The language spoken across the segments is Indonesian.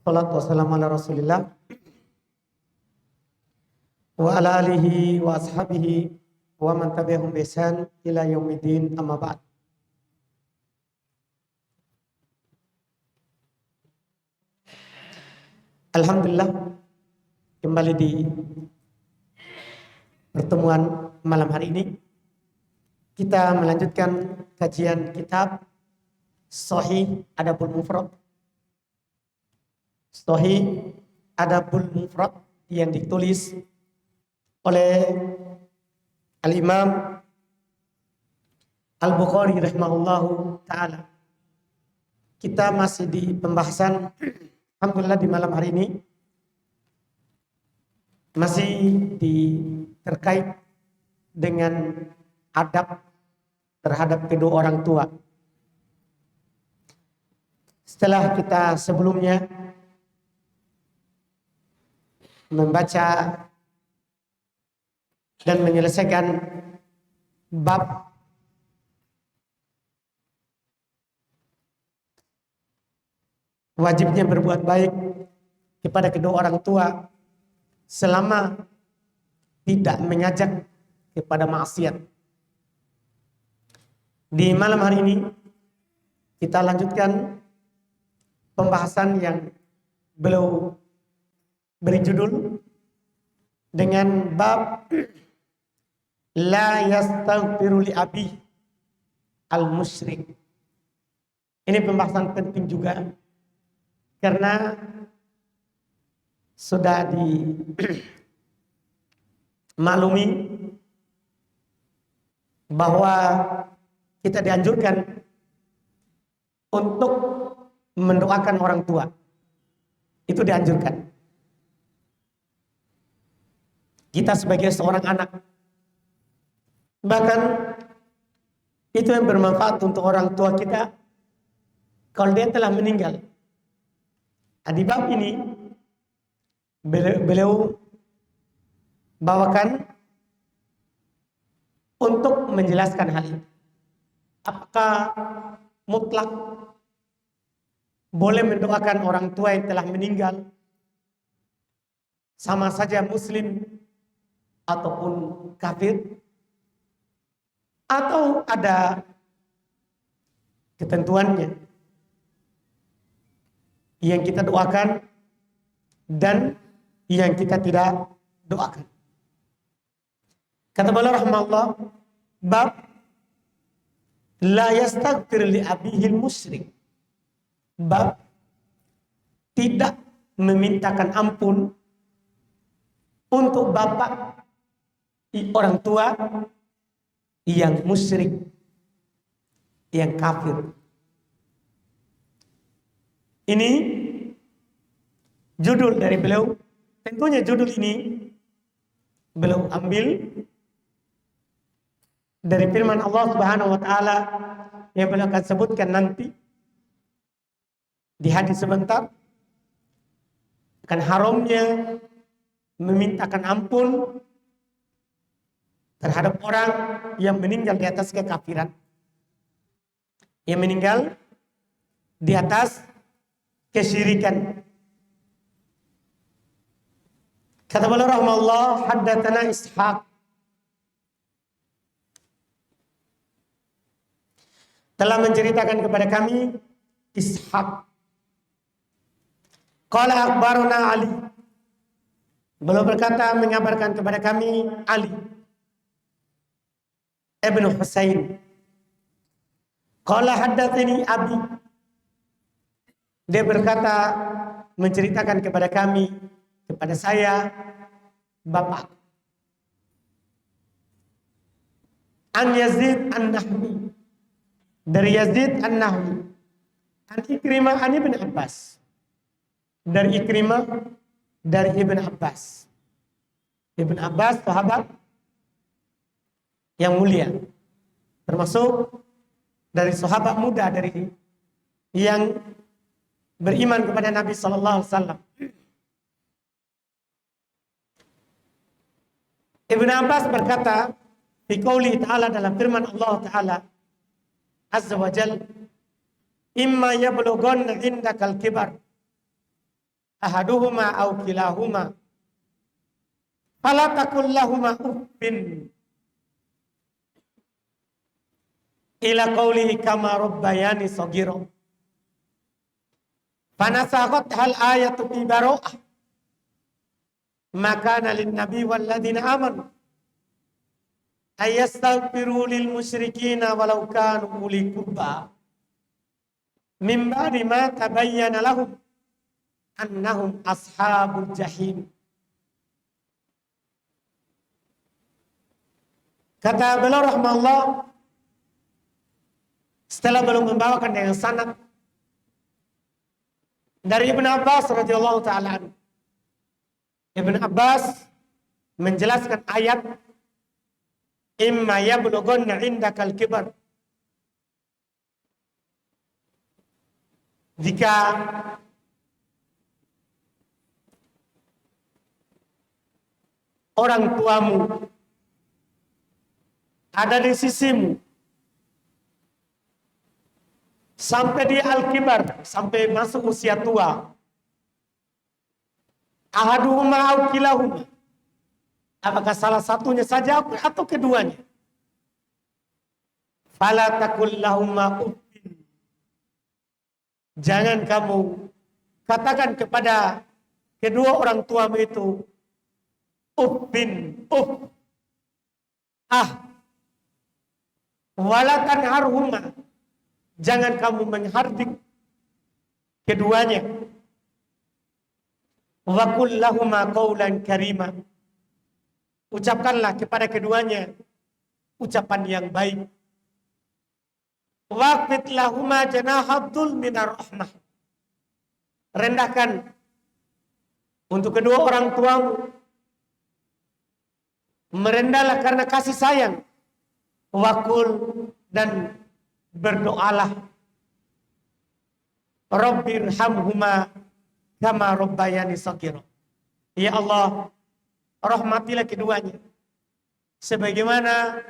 Salatu wassalamu ala rasulillah wa ala alihi wa ashabihi wa man tabi'ahum bi ihsan ila yaumiddin, amma ba'd. Alhamdulillah, kembali di pertemuan malam hari ini kita melanjutkan kajian kitab Sahih Adabul Mufrad. Sahih Adabul Mufrad yang ditulis oleh Al-Imam Al-Bukhari rahimahullahu ta'ala. Kita masih di pembahasan, alhamdulillah, di malam hari ini masih terkait dengan adab terhadap kedua orang tua. Setelah kita sebelumnya membaca dan menyelesaikan bab wajibnya berbuat baik kepada kedua orang tua selama tidak mengajak kepada maksiat. Di malam hari ini kita lanjutkan pembahasan yang beliau beri judul dengan bab la yastaghfiru li abi al-musyrik. Ini pembahasan penting juga karena sudah dimaklumi bahwa kita dianjurkan untuk mendoakan orang tua. Itu dianjurkan. Kita sebagai seorang anak, bahkan itu yang bermanfaat untuk orang tua kita kalau dia telah meninggal. Di bab ini beliau bawakan untuk menjelaskan hal ini. Apakah mutlak boleh mendoakan orang tua yang telah meninggal, sama saja muslim ataupun kafir, atau ada ketentuannya yang kita doakan dan yang kita tidak doakan? Kata beliau rahimahullah, bab la yastaghfir li abihil musyrik, bab tidak memintakan ampun untuk bapak orang tua yang musyrik, yang kafir. Ini judul dari beliau. Tentunya judul ini beliau ambil dari firman Allah Subhanahu wa taala yang beliau akan sebutkan nanti di hadis sebentar, akan haramnya memintakan ampun terhadap orang yang meninggal di atas kekafiran, yang meninggal di atas kesyirikan. Kata beliau rahimahullah, haddatsana Ishaq, telah menceritakan kepada kami Ishaq. Qala akhbarana Ali, beliau berkata mengabarkan kepada kami Ali Ibnu Husain. Qala haddatsani abi, dia berkata menceritakan kepada kami, kepada saya, bapak. An Yazid an-Nahwi, dari Yazid an-Nahwi. An Ikrimah an Ibn Abbas, dari Ikrimah dari Ibn Abbas. Ibn Abbas sahabat yang mulia, termasuk dari sahabat muda dari yang beriman kepada Nabi sallallahu alaihi wasallam. Ibn Abbas berkata fi qouli ta'ala, dalam firman Allah Ta'ala azza wa jalla, imma yablughanna indakal kibar ahaduhuma au kilahuma fala taqul lahumā uffin ila qawlihi kama rabbayani shaghira. Fanasakhat hal ayatu fi bara'ah maka lin nabi wal ladina amanu ayastaghfiru lil musyrikina walau kanu uli qurba min ba'di ma tabayyana lahum annahum ashabul jahim. Kata beliau rahimahullah, setelah belum membawakan dengan sanad dari Ibn Abbas radhiyallahu taala anhu. Ibn Abbas menjelaskan ayat imma yablughanna indakal kibar. Jika orang tuamu ada di sisimu sampai di al-kibar, sampai masuk usia tua, ahaduhuma au kilahuma, apakah salah satunya saja atau keduanya, fala taqul lahumā uffin, jangan kamu katakan kepada kedua orang tuamu itu uffin, wala tanharhuma, jangan kamu menghardik keduanya, wa qul lahumā qawlan karīmā, ucapkanlah kepada keduanya ucapan yang baik, waqfid lahumā janāhad-dhul minar rahmah, rendahkan untuk kedua orang tuamu, merendahlah karena kasih sayang, waqul, dan berdoalah, Rabbirhamhuma kama rabbayani shaghira, ya Allah, rahmatilah keduanya sebagaimana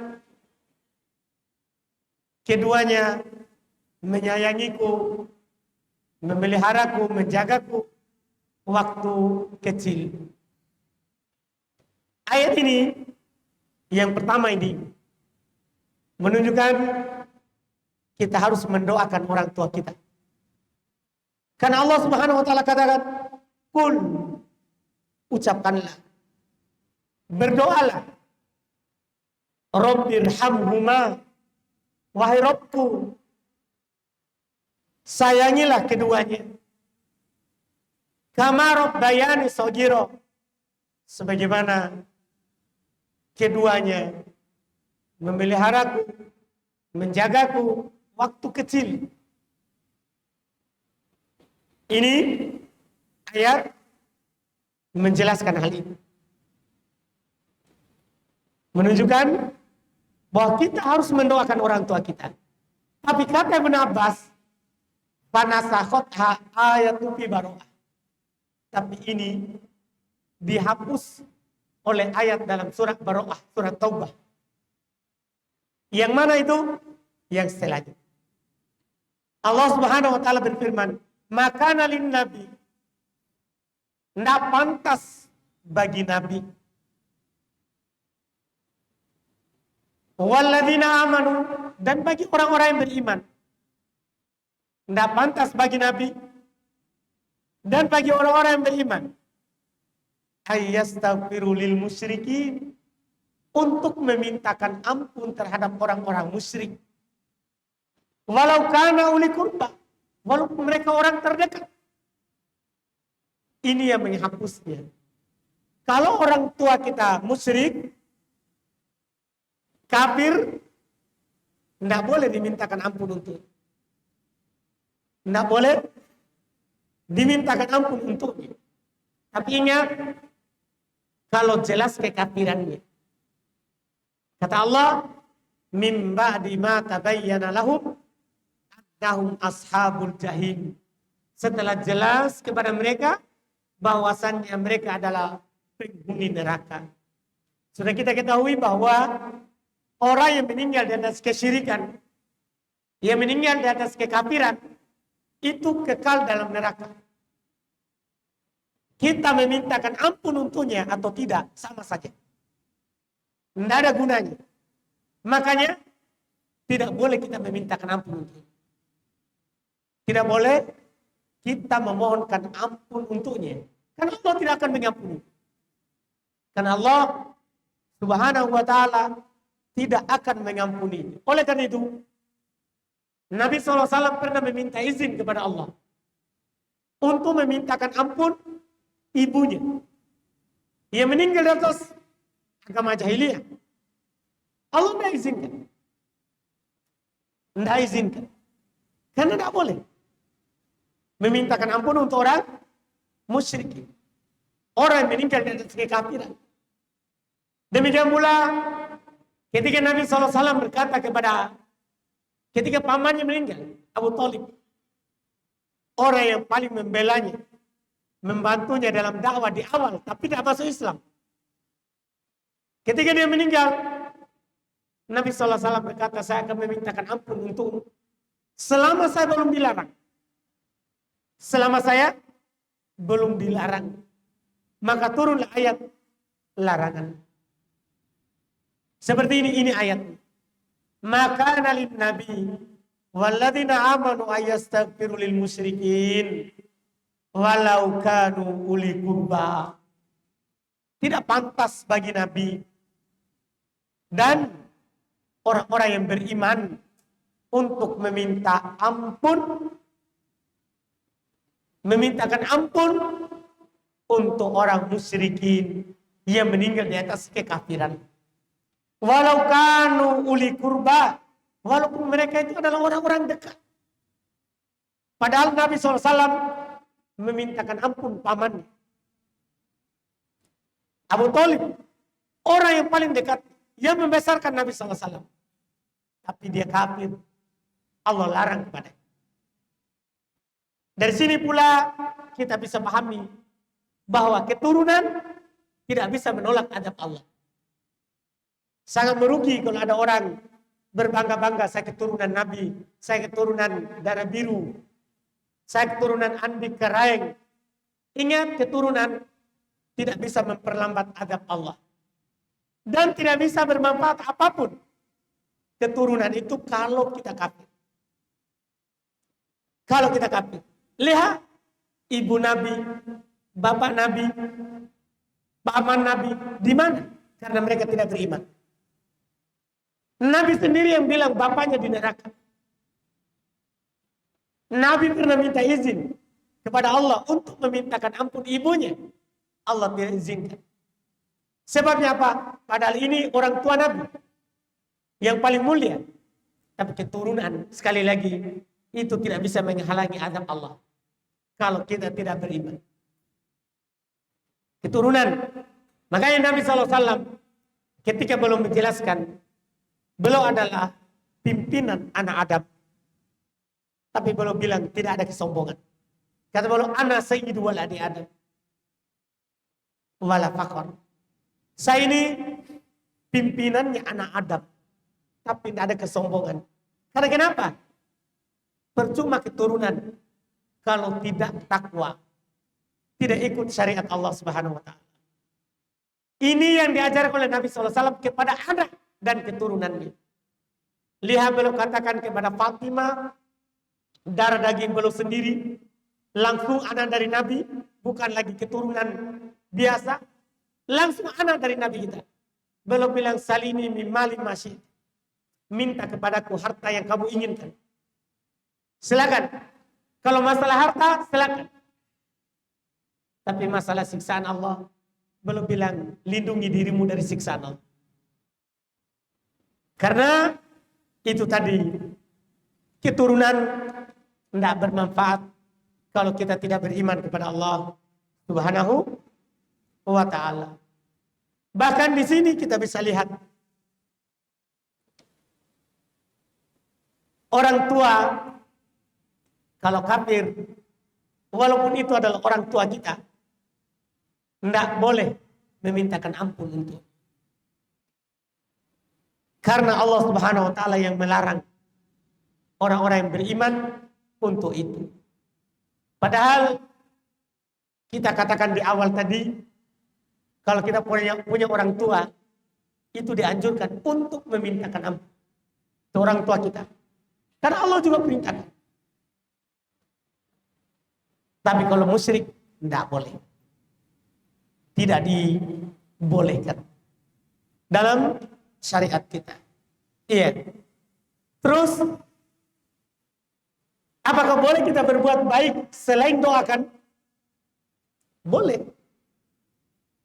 keduanya menyayangiku, memeliharaku, menjagaku waktu kecil. Ayat ini yang pertama ini menunjukkan kita harus mendoakan orang tua kita. Karena Allah Subhanahu wa taala katakan, "Qul," ucapkanlah, berdoalah, Rabbirhamhuma, wahai Rabbku, sayangilah keduanya, kama rabbayani shaghira, sebagaimana keduanya memeliharaku, menjagaku waktu kecil. Ini ayat menjelaskan hal ini, menunjukkan bahwa kita harus mendoakan orang tua kita. Tapi kata Ibn Abbas, "Fanasakhatha ayatu fi bara'ah." Tapi ini dihapus oleh ayat dalam surat Bara'ah, surat Taubah. Yang mana itu? Yang setelahnya. Allah Subhanahu wa taala berfirman, "Makana lin nabi," tidak pantas bagi nabi, walladzina amanu, dan bagi orang-orang yang beriman. Tidak pantas bagi nabi dan bagi orang-orang yang beriman, ayyastaghfiru lil musyrikin, untuk memintakan ampun terhadap orang-orang musyrik, walau kana uli qurba, walaupun mereka orang terdekat. Ini yang menghapusnya. Kalau orang tua kita musyrik, kafir, tidak boleh dimintakan ampun untuk. Tidak boleh dimintakan ampun untuknya. Tapi ingat, kalau jelas kekafirannya. Kata Allah, "Min ba'di ma tabayyana lahum annahum ashabul jahim." Setelah jelas kepada mereka bahwasannya mereka adalah penghuni neraka. Sudah kita ketahui bahwa orang yang meninggal di atas kesyirikan, yang meninggal di atas kekafiran, itu kekal dalam neraka. kita memintakan ampun untuknya atau tidak, sama saja. Tidak ada gunanya. Makanya tidak boleh kita memintakan ampun untuknya. Tidak boleh kita memohonkan ampun untuknya. Karena Allah tidak akan mengampuni. Karena Allah Subhanahu wa ta'ala tidak akan mengampuni. Oleh karena itu, Nabi SAW pernah meminta izin kepada Allah untuk memintakan ampun ibunya. Ia meninggal di atas agama jahiliyah. Allah tidak izinkan. Tidak izinkan. Karena tidak boleh memintakan ampun untuk orang musyrik. Orang yang meninggal di atas kekafiran. Demikian pula ketika Nabi SAW berkata ketika pamannya meninggal, Abu Thalib, orang yang paling membelanya, membantunya dalam dakwah di awal, tapi tidak masuk Islam. Ketika dia meninggal, Nabi SAW berkata, saya akan memintakan ampun untukmu selama saya belum dilarang. Selama saya belum dilarang. Maka turunlah ayat larangan. Seperti ini ayat. Maka nalin nabi walladzina amanu ayastaghfiru lil musyrikin walau kanu uli qurba. Tidak pantas bagi nabi dan orang-orang yang beriman untuk meminta ampun, memintakan ampun untuk orang musyrikin yang meninggal di atas kekafiran. Walau kanu uli kurba, walaupun mereka itu adalah orang-orang dekat. Padahal Nabi SAW memintakan ampun pamannya. Abu Thalib, orang yang paling dekat, yang membesarkan Nabi SAW. Tapi dia kafir. Allah larang kepadanya. Dari sini pula kita bisa pahami bahwa keturunan tidak bisa menolak azab Allah. Sangat merugi kalau ada orang berbangga-bangga, saya keturunan Nabi, saya keturunan darah biru, saya keturunan Andi Karaeng. Ingat, keturunan tidak bisa memperlambat azab Allah. Dan tidak bisa bermanfaat apapun keturunan itu kalau kita kafir. Kalau kita kafir. Lihat, ibu Nabi, bapak Nabi, paman Nabi, di mana? Karena mereka tidak beriman. Nabi sendiri yang bilang bapaknya di neraka. Nabi pernah minta izin kepada Allah untuk memintakan ampun ibunya. Allah tidak izinkan. Sebabnya apa? Padahal ini orang tua Nabi yang paling mulia. Tapi keturunan, sekali lagi, itu tidak bisa menghalangi azab Allah kalau kita tidak beriman. Keturunan. Makanya Nabi SAW ketika belum menjelaskan, beliau adalah pimpinan anak Adam. Tapi beliau bilang tidak ada kesombongan. Kata beliau, ana sayyidu waladi Adam. Wala fakhr. Saya ini pimpinannya anak Adam. Tapi tidak ada kesombongan. Karena kenapa? Percuma keturunan kalau tidak takwa. Tidak ikut syariat Allah Subhanahu wa ta'ala. Ini yang diajarkan oleh Nabi SAW kepada anak dan keturunannya. Lihat beliau katakan kepada Fatimah, darah daging beliau sendiri, langsung anak dari Nabi, bukan lagi keturunan biasa, langsung anak dari Nabi kita. Beliau bilang, salini mimali masyid, minta kepadaku harta yang kamu inginkan. Silakan. Kalau masalah harta, silakan. Tapi masalah siksaan Allah, beliau bilang, lindungi dirimu dari siksaan Allah. Karena itu tadi, keturunan tidak bermanfaat kalau kita tidak beriman kepada Allah Subhanahu wa ta'ala. Bahkan di sini kita bisa lihat orang tua kalau kafir, walaupun itu adalah orang tua kita, tidak boleh memintakan ampun untuk. Karena Allah Subhanahu wa ta'ala yang melarang orang-orang yang beriman untuk itu. Padahal Kita katakan di awal tadi, kalau kita punya orang tua, itu dianjurkan untuk memintakan ampun ke orang tua kita. Karena Allah juga perintahkan. Tapi kalau musyrik, tidak boleh. Tidak dibolehkan dalam syariat kita. Iya. Terus, apakah boleh kita berbuat baik selain doakan? Boleh.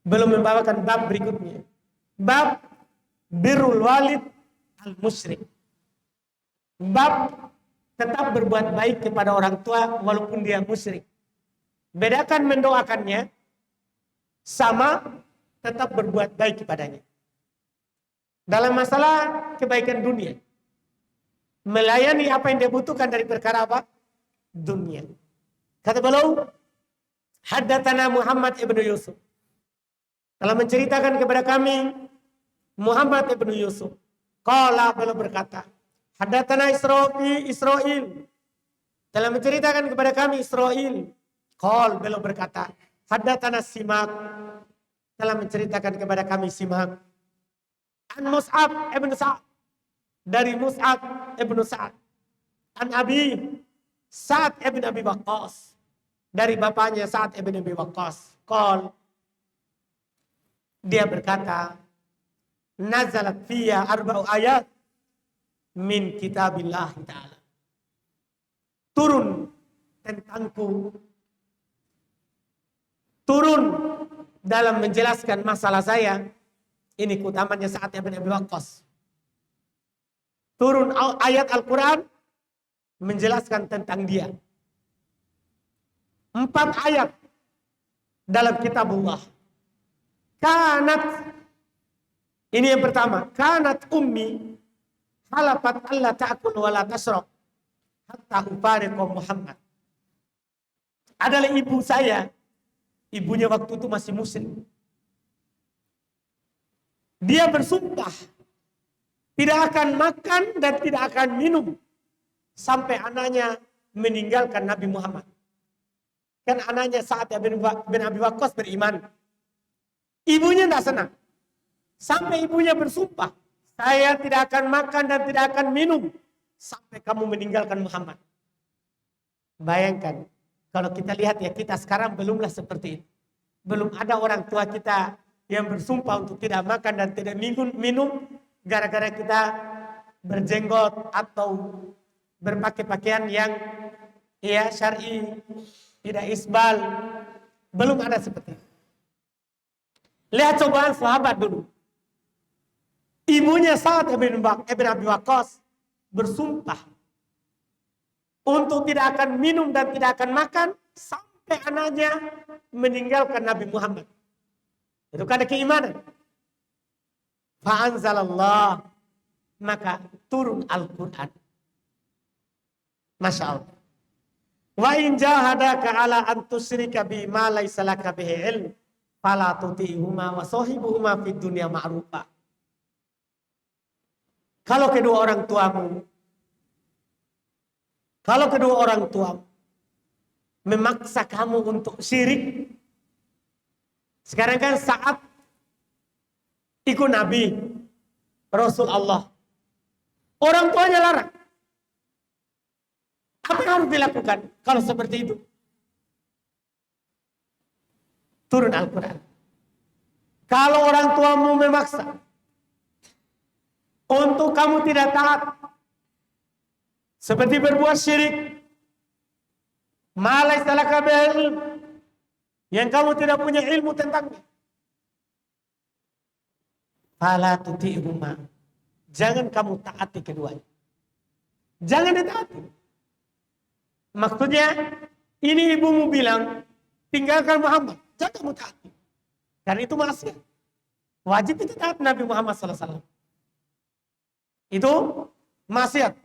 Belum membawakan bab berikutnya. Bab birrul walid al-musyrik. Bab tetap berbuat baik kepada orang tua walaupun dia musyrik. Bedakan mendoakannya sama tetap berbuat baik kepadanya. Dalam masalah kebaikan dunia, melayani apa yang dia butuhkan dari perkara apa? Dunia. Kata beliau, haddatsana Muhammad ibnu Yusuf. Telah menceritakan kepada kami Muhammad ibnu Yusuf. Qala, beliau berkata, haddatsana Israil. Telah menceritakan kepada kami Israil. Qal, beliau berkata, haddatsana Simak. Telah menceritakan kepada kami Simak. An Mus'ab ibn Sa'ad. Dari Mus'ab ibn Sa'ad. An Abi Sa'ad ibn Abi Waqqas. Dari bapaknya Sa'ad ibn Abi Waqqas. Qal, dia berkata, nazalat fiyya arba'u ayat min kitabillah ta'ala. Turun tentangku. Turun dalam menjelaskan masalah saya. Ini keutamannya Sa'ad ibn Abi Waqqas. Turun ayat Al-Quran menjelaskan tentang dia. 4 ayat dalam kitabullah. Kanat, ini yang pertama, kanat ummi halafat alla ta'kul wa la tashrab hatta ufariqa Muhammad. Adalah ibu saya, ibunya waktu itu masih muslim. Dia bersumpah tidak akan makan dan tidak akan minum sampai anaknya meninggalkan Nabi Muhammad. Kan anaknya Sa'ad bin Abi Waqqas beriman. Ibunya tidak senang. Sampai ibunya bersumpah, saya tidak akan makan dan tidak akan minum sampai kamu meninggalkan Muhammad. Bayangkan, kalau kita lihat ya, kita sekarang belumlah seperti itu. Belum ada orang tua kita yang bersumpah untuk tidak makan dan tidak minum gara-gara kita berjenggot atau berpakai pakaian yang ya syar'i, tidak isbal. Belum ada seperti itu. Lihat cobaan sahabat dulu. Ibunya Sa'ad ibn Abi Waqqas bersumpah untuk tidak akan minum dan tidak akan makan sampai anaknya meninggalkan Nabi Muhammad. Itu karena keimanan. Fa'anzalallah, maka turun Al-Quran. Masya Allah. Wa in jahadaka ala an tusyrika bi ma laysa laka bihi ilm fala tuti'huma wa sahibuhuma fid dunya ma'rufa. Kalau kedua orang tuamu memaksa kamu untuk syirik. Sekarang kan saat ikut Nabi Rasul Allah, orang tuanya larang. Apa yang harus dilakukan kalau seperti itu? Turun Al-Quran. Kalau orang tuamu memaksa untuk kamu tidak taat, seperti berbuat syirik, malai salah kabel, yang kamu tidak punya ilmu tentangnya, fala tuti'huma, jangan kamu taati keduanya. Jangan ditaati. Maksudnya, ini ibumu bilang, tinggalkan Muhammad, jangan kamu taati. Dan itu maksiat. Wajib kita taat Nabi Muhammad SAW. Itu maksiat.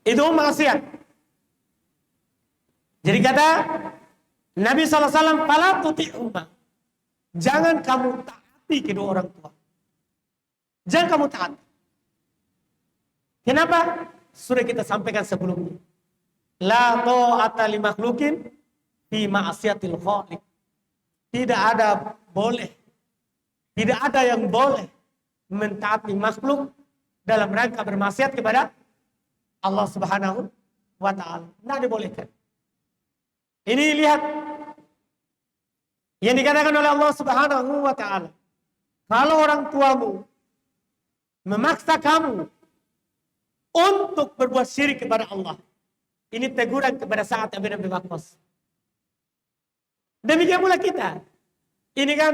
Itu maksiat. Jadi kata Nabi SAW, fala tuti'huma, jangan kamu taati kedua orang tua. Jangan kamu taati. Kenapa? Sudah kita sampaikan sebelumnya. La ta'ata li makhlukin fi ma'siyatil khaliq. Tidak ada yang boleh mentaati makhluk dalam rangka bermaksiat kepada Allah Subhanahu wa ta'ala. Tidak dibolehkan. Ini lihat yang dikatakan oleh Allah Subhanahu wa ta'ala. Kalau orang tuamu memaksa kamu untuk berbuat syirik kepada Allah, ini teguran kepada Sa'ad bin Abi Waqqas. Demikian pula kita. Ini kan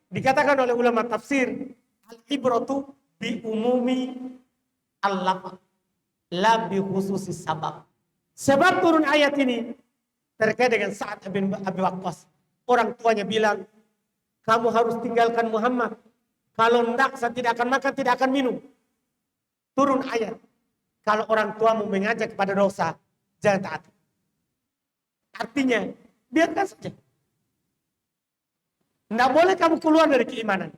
dikatakan oleh ulama tafsir, al-ibratu bi umumi al-lafaz, la bi khususis sabab. Sebab turun ayat ini terkait dengan Sa'ad bin Abi Waqqas. Orang tuanya bilang, kamu harus tinggalkan Muhammad. Kalau tidak, saya tidak akan makan, tidak akan minum. Turun ayat. Kalau orang tuamu mengajak kepada dosa, jangan taat. Artinya, biarkan saja. Tidak boleh kamu keluar dari keimanan.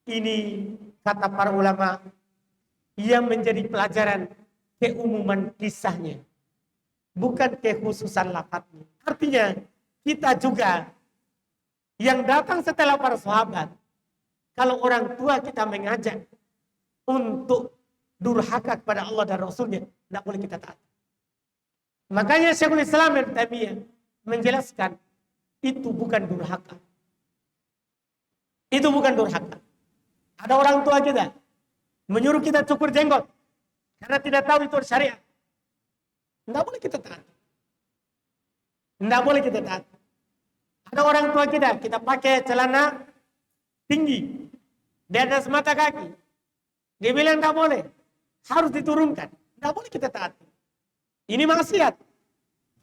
Ini kata para ulama yang menjadi pelajaran keumuman kisahnya. Bukan kekhususan lafadznya. Artinya, kita juga yang datang setelah para sahabat, kalau orang tua kita mengajak untuk durhaka kepada Allah dan Rasulnya, tidak boleh kita taat. Makanya Syekhul Islam Ibnu Taimiyah menjelaskan, itu bukan durhaka. Itu bukan durhaka. Ada orang tua kita menyuruh kita cukur jenggot karena tidak tahu itu syariat. Tidak boleh kita taat. Tidak boleh kita taat. Ada orang tua kita pakai celana tinggi di atas mata kaki. Dia bilang tidak boleh. Harus diturunkan. Tidak boleh kita taat. Ini maksiat.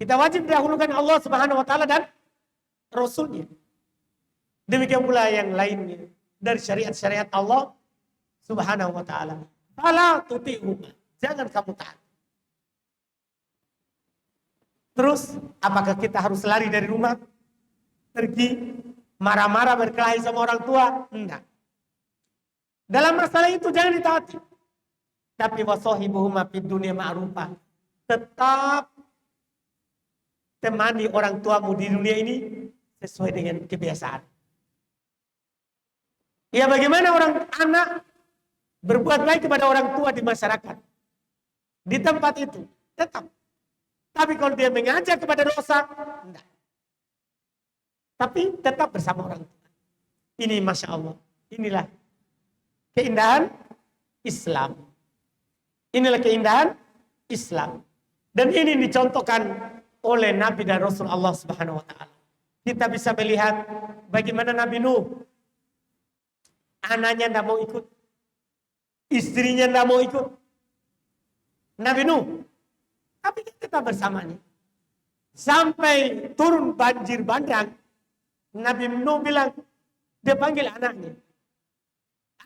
Kita wajib dahulukan Allah Subhanahu wa ta'ala dan Rasulnya. Demikian pula yang lainnya dari syariat-syariat Allah Subhanahu wa ta'ala. Fala tuti'huma. Jangan kamu taat. Terus, apakah kita harus lari dari rumah? Pergi, marah-marah, berkelahi sama orang tua? Enggak. Dalam masalah itu jangan ditaati. Tapi wasahibuhuma fid dunya ma'rufa. Tetap temani orang tuamu di dunia ini sesuai dengan kebiasaan. Ya, bagaimana orang anak berbuat baik kepada orang tua di masyarakat, di tempat itu, tetap. Tapi kalau dia mengajak kepada dosa, enggak. Tapi tetap bersama orang tua. Ini Masya Allah. Inilah keindahan Islam. Inilah keindahan Islam. Dan ini dicontohkan oleh Nabi dan Rasul Allah Subhanahu wa ta'ala. Kita bisa melihat bagaimana Nabi Nuh. Anaknya tidak mau ikut. Istrinya tidak mau ikut. Nabi Nuh. Tapi kita bersamanya. Sampai turun banjir bandang. Nabi Nuh bilang, dia panggil anaknya.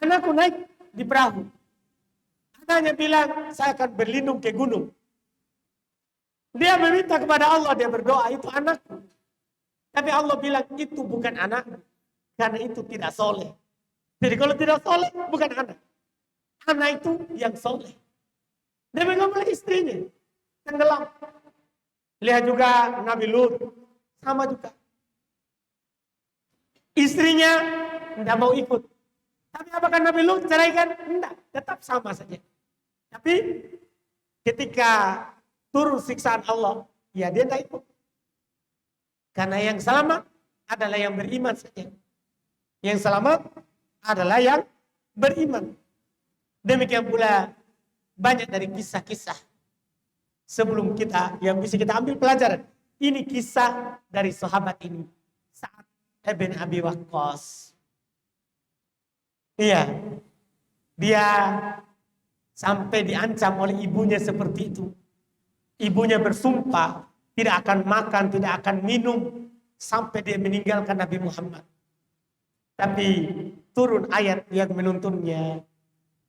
Anakku naik di perahu. Anaknya bilang, saya akan berlindung ke gunung. Dia meminta kepada Allah, dia berdoa, itu anakku. Tapi Allah bilang, itu bukan anak. Karena itu tidak soleh. Jadi kalau tidak soleh, bukan anak. Anak itu yang soleh. Dia pegang oleh istrinya. Tenggelam. Lihat juga Nabi Lut. Sama juga. Istrinya tidak mau ikut. Tapi apakah Nabi Lut ceraikan? Tidak. Tetap sama saja. Tapi ketika turun siksaan Allah, ya dia tidak ikut. Karena yang selamat adalah yang beriman saja. Yang selamat adalah yang beriman. Demikian pula banyak dari kisah-kisah sebelum kita yang bisa kita ambil pelajaran. Ini kisah dari sahabat ini. Sa'ad bin Abi Waqqas. Iya. Dia sampai diancam oleh ibunya seperti itu. Ibunya bersumpah tidak akan makan, tidak akan minum sampai dia meninggalkan Nabi Muhammad. Tapi turun ayat yang menuntunnya.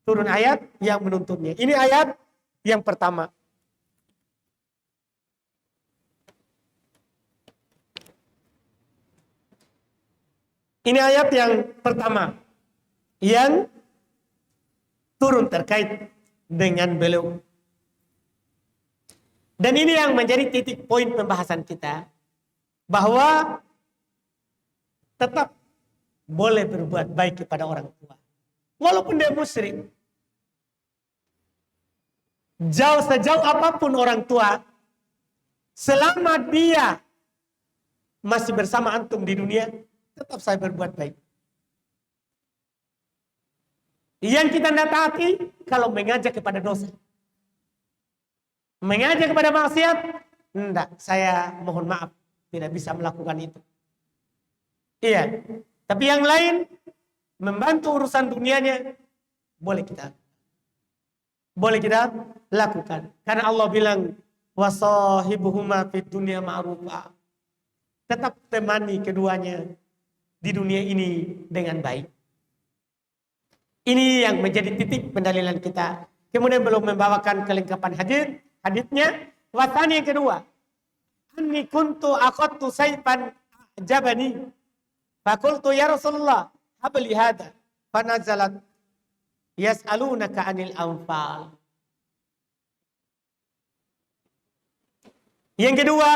Turun ayat yang menuntunnya. Ini ayat yang pertama. Ini ayat yang pertama. Yang turun terkait dengan beliau. Dan ini yang menjadi titik poin pembahasan kita, bahwa tetap boleh berbuat baik kepada orang tua. Walaupun dia musyrik. Sejauh apapun orang tua, selama dia masih bersama antum di dunia, tetap saya berbuat baik. Yang kita tidak taati kalau mengajak kepada dosa. Mengajak kepada maksiat, enggak, saya mohon maaf, tidak bisa melakukan itu. Iya, tapi yang lain, membantu urusan dunianya, boleh kita lakukan. Karena Allah bilang, wasahibuhuma fid dunya ma'rufa. Tetap temani keduanya di dunia ini dengan baik. Ini yang menjadi titik pendalilan kita. Kemudian belum membawakan kelengkapan haditsnya. Wasani yang kedua, anni kuntu akhadtu sayfan jabani fakultu ya Rasulullah habli hada fanazalat yas'alunaka anil anfal. Yang kedua,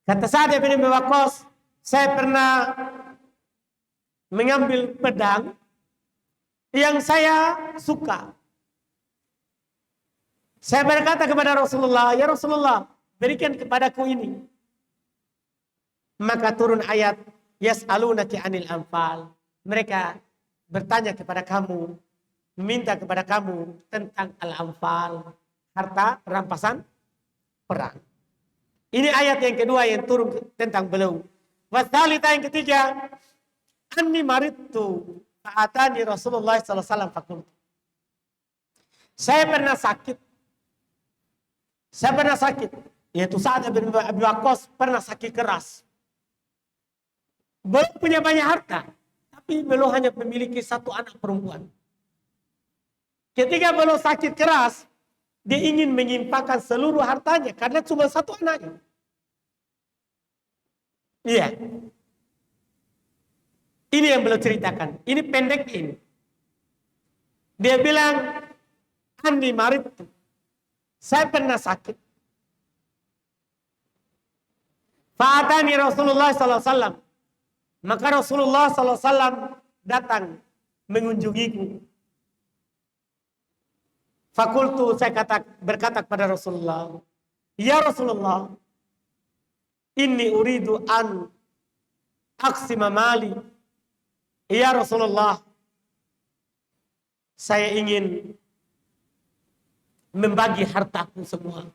kata Sa'd bin Abi Waqqas, saya pernah mengambil pedang yang saya suka. Saya berkata kepada Rasulullah, ya Rasulullah, berikan kepadaku ini. Maka turun ayat, yas'alunaki anil anfal. Mereka bertanya kepada kamu, meminta kepada kamu tentang al-anfal, harta rampasan perang. Ini ayat yang kedua yang turun tentang beliau. Wasalita yang ketiga, anni maridtu fa'atani Rasulullah sallallahu alaihi wasallam fakultu. Saya pernah sakit, yaitu Sa'd bin Abi Waqqas pernah sakit keras. Belum punya banyak harta, tapi belum hanya memiliki satu anak perempuan. Ketika belum sakit keras, dia ingin menyimpangkan seluruh hartanya karena cuma satu anaknya. Iya. Ini yang beliau ceritakan. Ini pendek ini. Dia bilang, Andi marid, saya pernah sakit. Fa'atani Rasulullah SAW. Maka Rasulullah SAW datang mengunjungiku. Fakultu, saya berkata kepada Rasulullah, ya Rasulullah, inni uridu an aksima mali. Ya Rasulullah, saya ingin membagi hartaku semua.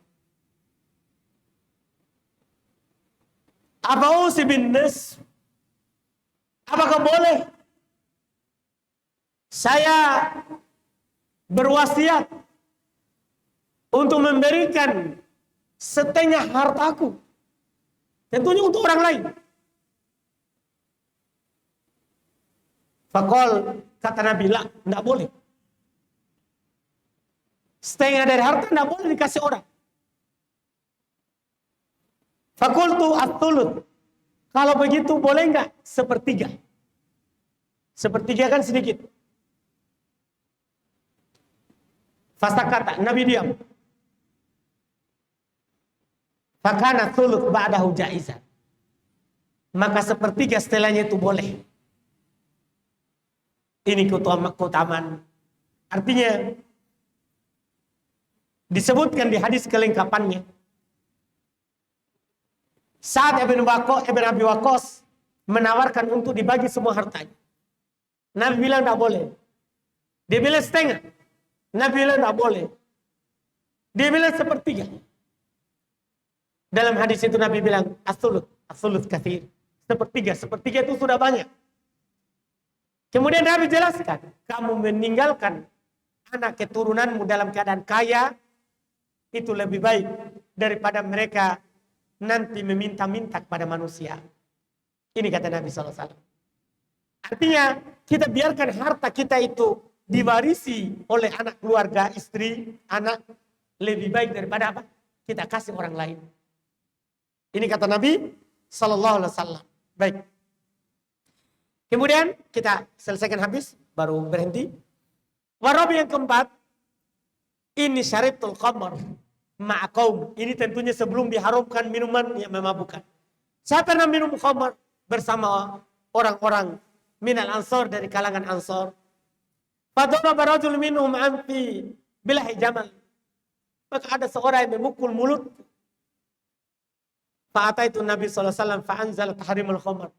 Apa usibin nas? Apakah boleh saya berwasiat untuk memberikan setengah hartaku? Tentunya untuk orang lain. Fakol, kata Nabi, tidak boleh. Setengah dari harta tidak boleh dikasih orang. Fakultu at-thuluth. Kalau begitu boleh enggak sepertiga? Sepertiga kan sedikit. Fasa kata, Nabi diam. Fakana thuluth ba'dahu jaizan. Maka sepertiga setelahnya itu boleh. Ini keutamaan. Artinya, disebutkan di hadis kelengkapannya. Sa'd bin Abi Waqqas menawarkan untuk dibagi semua hartanya. Nabi bilang tidak boleh. Dia bilang setengah. Nabi bilang tidak boleh. Dia bilang sepertiga. Dalam hadis itu Nabi bilang as-thuluth katsir. Sepertiga itu sudah banyak. Kemudian Nabi jelaskan, kamu meninggalkan anak keturunanmu dalam keadaan kaya, itu lebih baik daripada mereka nanti meminta-minta kepada manusia. Ini kata Nabi SAW. Artinya, kita biarkan harta kita itu diwarisi oleh anak keluarga, istri, anak, lebih baik daripada apa? Kita kasih orang lain. Ini kata Nabi SAW. Baik. Kemudian kita selesaikan habis, baru berhenti. Warabi yang keempat, ini syaribtul khamr. ma'akaum. Ini tentunya sebelum diharamkan minuman yang memabukkan. Siapa yang minum khamar bersama orang-orang minal ansor dari kalangan ansor. Fadaraba rajul minhum anfi bilahi jamal. Maka ada seorang yang memukul mulut. Fa'ataitu Nabi SAW fa'anzal tahrimul khamar.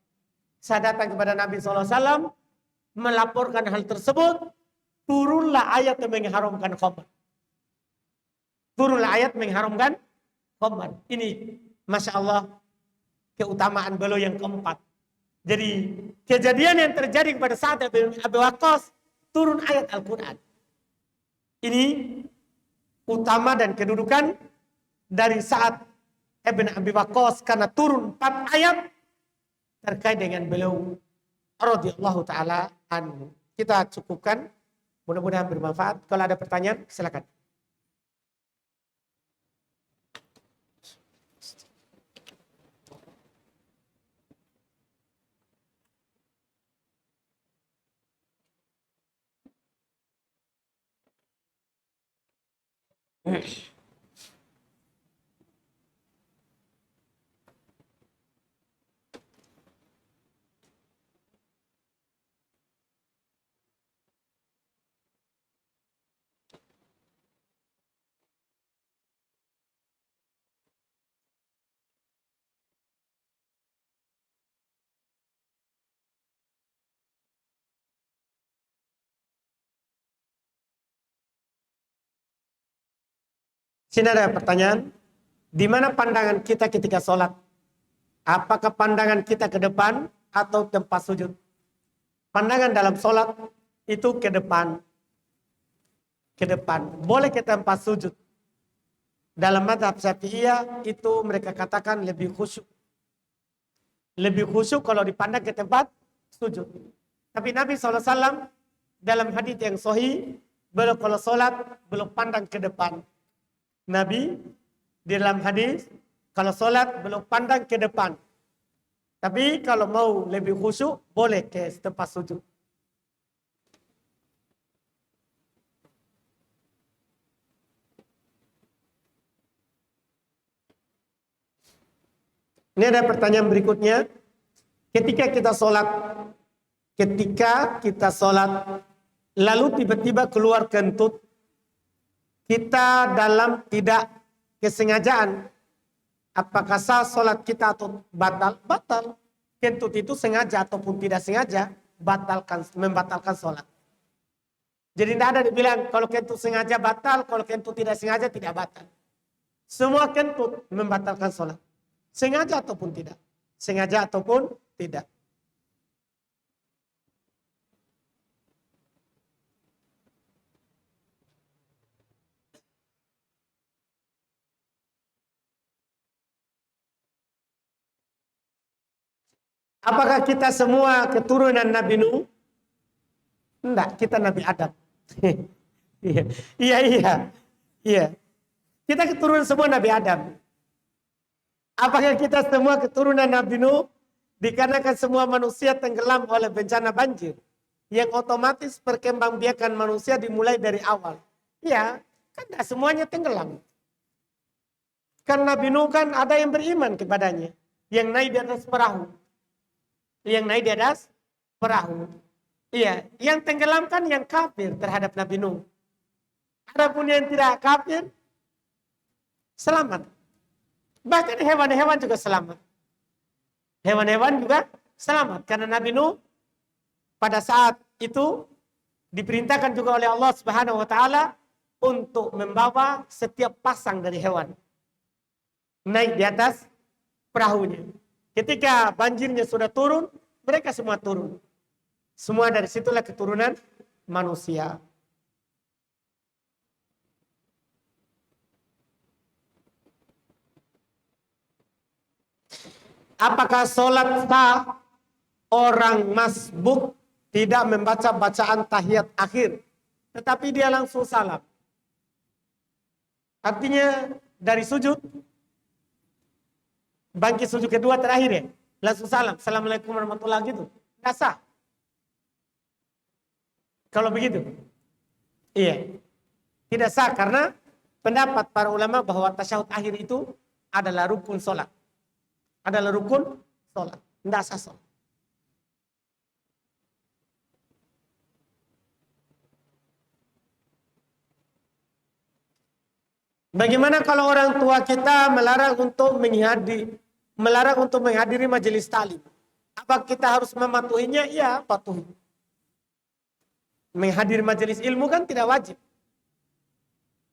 Saya datang kepada Nabi SAW melaporkan hal tersebut. Turunlah ayat yang mengharamkan khamar. Turunlah ayat mengharamkan khamar. Ini Masya Allah keutamaan beliau yang keempat. Jadi kejadian yang terjadi pada saat Abu Waqqas turun ayat Al-Quran. Ini utama dan kedudukan dari saat Ibn Abi Waqqas karena turun 4 ayat terkait dengan beliau radhiyallahu taala anhu. Kita cukupkan, mudah-mudahan bermanfaat. Kalau ada pertanyaan silakan. Sini ada pertanyaan. Di mana pandangan kita ketika sholat? Apakah pandangan kita ke depan atau tempat sujud? Pandangan dalam sholat itu ke depan. Ke depan. Boleh ke tempat sujud. Dalam mazhab Syafi'iyah itu mereka katakan lebih khusyuk. Lebih khusyuk kalau dipandang ke tempat sujud. Tapi Nabi SAW dalam hadits yang sahih, beliau kalau sholat belum pandang ke depan. Nabi di dalam hadis kalau sholat belum pandang ke depan. Tapi kalau mau lebih khusyuk boleh ke tempat sujud. Ini ada pertanyaan berikutnya. Ketika kita sholat lalu tiba-tiba keluar kentut, kita dalam tidak kesengajaan, apakah sah sholat kita atau batal? Batal. Kentut itu sengaja ataupun tidak sengaja membatalkan sholat. Jadi tidak ada dibilang kalau kentut sengaja batal, kalau kentut tidak sengaja tidak batal. Semua kentut membatalkan sholat. Sengaja ataupun tidak. Sengaja ataupun tidak. Apakah kita semua keturunan Nabi Nuh? Enggak, kita Nabi Adam. Iya. Kita keturunan semua Nabi Adam. Apakah kita semua keturunan Nabi Nuh? Dikarenakan semua manusia tenggelam oleh bencana banjir. Yang otomatis perkembangbiakan manusia dimulai dari awal. Iya, kan tidak semuanya tenggelam. Kan Nabi Nuh kan ada yang beriman kepadanya. Yang naik di atas perahu. Iya, yang tenggelam kan yang kafir terhadap Nabi Nuh. Adapun yang tidak kafir selamat. Bahkan hewan-hewan juga selamat. Hewan-hewan juga selamat karena Nabi Nuh pada saat itu diperintahkan juga oleh Allah Subhanahu wa taala untuk membawa setiap pasang dari hewan naik di atas perahunya. Ketika banjirnya sudah turun, mereka semua turun. Semua dari situlah keturunan manusia. Apakah sholat sah orang masbuk tidak membaca bacaan tahiyat akhir, tetapi dia langsung salam? Artinya dari sujud, bangkit sujud kedua terakhir ya, langsung salam. Assalamualaikum warahmatullahi wabarakatuh. Gitu. Nggak sah. Kalau begitu. Iya. Tidak sah karena pendapat para ulama bahwa tasyahud akhir itu adalah rukun sholat. Adalah rukun sholat. Tidak sah sholat. Bagaimana kalau orang tua kita melarang untuk menghadiri majelis taklim? Apa kita harus mematuhinya? Iya, patuhi. Menghadiri majelis ilmu kan tidak wajib.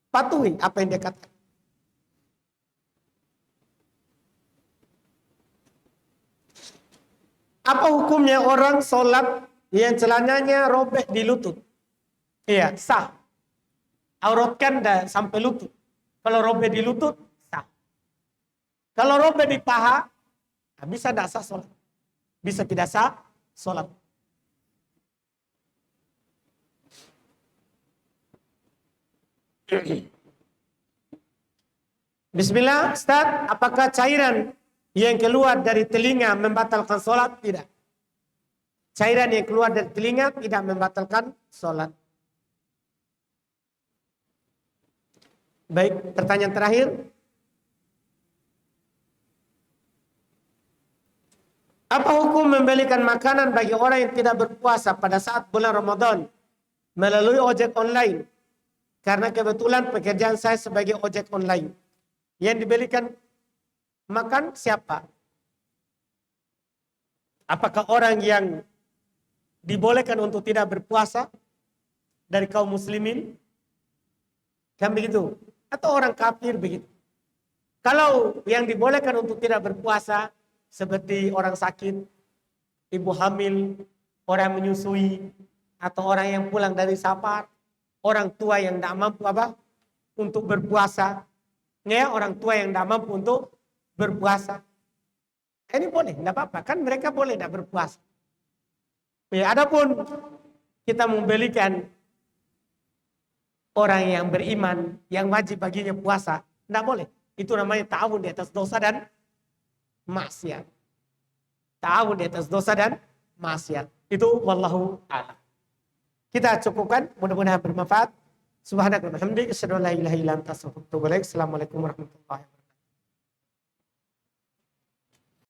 Patuhi apa yang dia katakan. Apa hukumnya orang sholat yang celananya robek di lutut? Iya, sah. Auratkan sampai lutut. Kalau robek di lutut, sah. Kalau robek di paha, bisa tidak sah sholat. Bisa tidak sah sholat. Bismillah, Ustaz, apakah cairan yang keluar dari telinga membatalkan sholat? Tidak. Cairan yang keluar dari telinga tidak membatalkan sholat. Baik, pertanyaan terakhir. Apa hukum membelikan makanan bagi orang yang tidak berpuasa pada saat bulan Ramadan melalui ojek online? Karena kebetulan pekerjaan saya sebagai ojek online. Yang dibelikan makan siapa? Apakah orang yang dibolehkan untuk tidak berpuasa dari kaum muslimin? Kan begitu? Atau orang kafir begitu? Kalau yang dibolehkan untuk tidak berpuasa seperti orang sakit, ibu hamil, orang menyusui, atau orang yang pulang dari safar, orang tua yang tidak mampu untuk berpuasa, ya, orang tua yang tidak mampu untuk berpuasa, ini boleh, tidak apa-apa, kan mereka boleh tidak berpuasa. Ya, adapun kita membelikan orang yang beriman, yang wajib baginya puasa, tidak boleh. Itu namanya ta'awun di atas dosa dan maksiat. Ta'awun di atas dosa dan maksiat. Itu wallahu a'lam. Kita cukupkan, mudah-mudahan bermanfaat. Subhanakallahumma wa bihamdika, asyhadu an la ilaha illa anta, astaghfiruka wa atubu ilaik. Assalamualaikum warahmatullahi wabarakatuh.